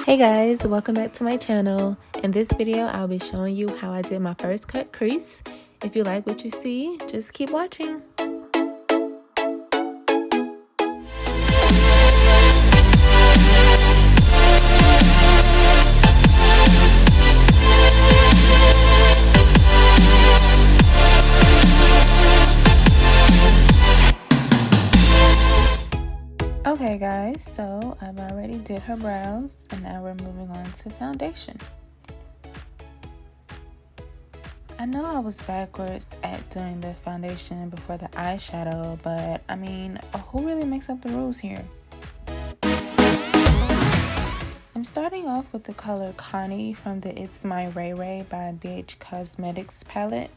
Hey guys, welcome back to my channel. In this video, I'll be showing you how I did my first cut crease. If you like what you see, just keep watching. Okay guys, so I've already did her brows and now we're moving on to foundation. I know I was backwards at doing the foundation before the eyeshadow, but I mean, who really makes up the rules here? I'm starting off with the color Connie from the ItsMyRayeRaye by BH Cosmetics palette.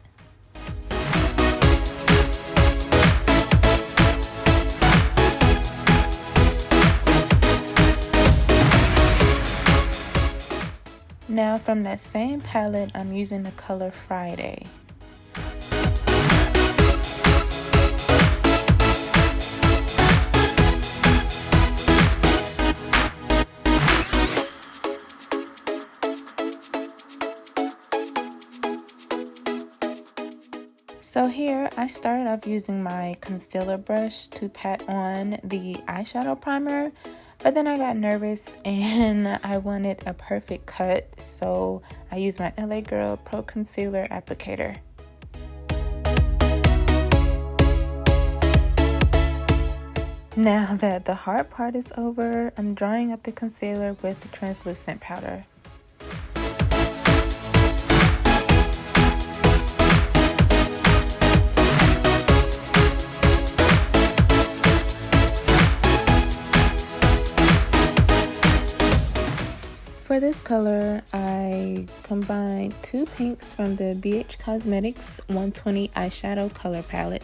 Now from that same palette, I'm using the color Friday. So here, I started off using my concealer brush to pat on the eyeshadow primer. But then I got nervous and I wanted a perfect cut, so I used my LA Girl Pro Concealer Applicator. Now that the hard part is over, I'm drying up the concealer with the translucent powder. For this color, I combined two pinks from the BH Cosmetics 120 eyeshadow color palette.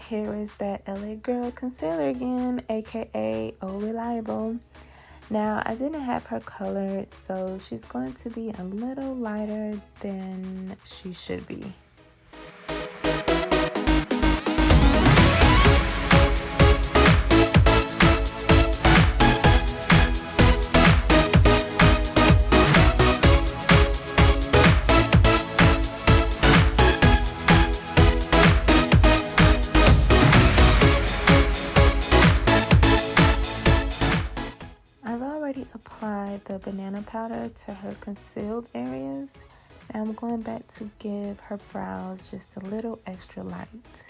Here is that LA Girl concealer again, aka Oh Reliable. Now, I didn't have her colored, so she's going to be a little lighter than she should be. Applied the banana powder to her concealed areas. Now I'm going back to give her brows just a little extra light.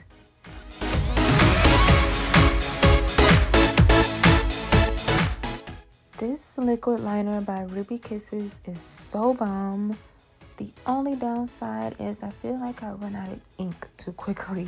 This liquid liner by Ruby Kisses is so bomb. The only downside is I feel like I run out of ink too quickly.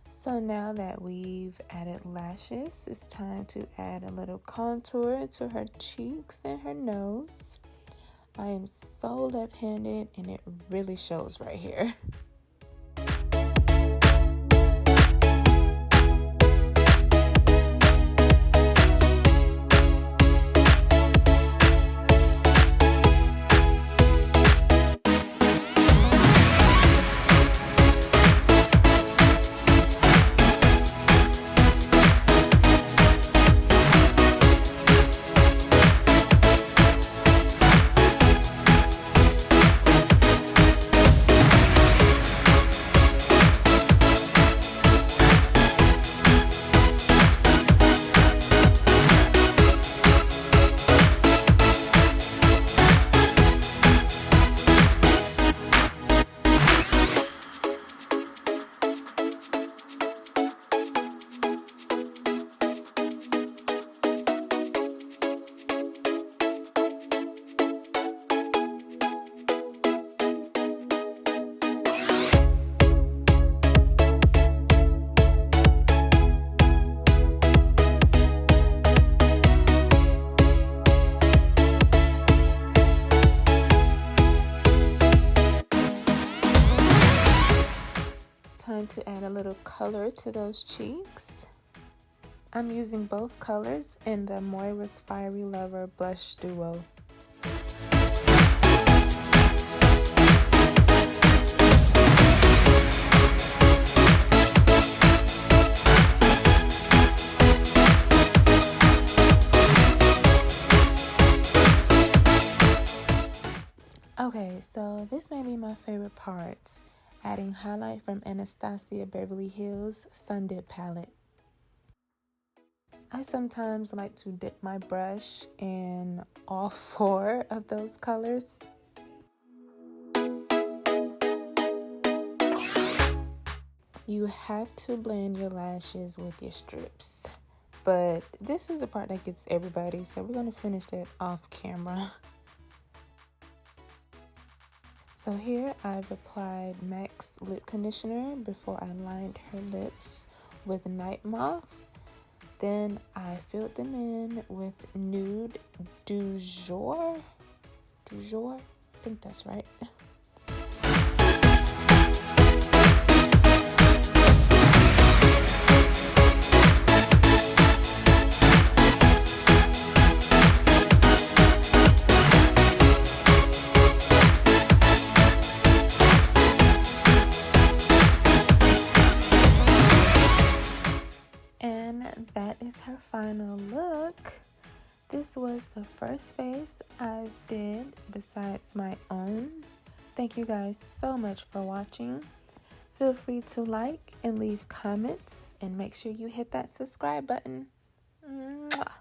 So now that we've added lashes, it's time to add a little contour to her cheeks and her nose. I am so left-handed and it really shows right here. color to those cheeks. I'm using both colors in the Moira's Fiery Lover Blush Duo. Okay, so this may be my favorite part, adding highlight from Anastasia Beverly Hills Sun Dip palette. I sometimes like to dip my brush in all 4 of those colors. You have to blend your lashes with your strips, but this is the part that gets everybody, so we're going to finish that off camera. So here I've applied MAC's lip conditioner before I lined her lips with Night Moth. Then I filled them in with Nude Du Jour. I think that's right. That is her final look. This was the first face I did besides my own. Thank you guys so much for watching. Feel free to like and leave comments, and make sure you hit that subscribe button. Mwah.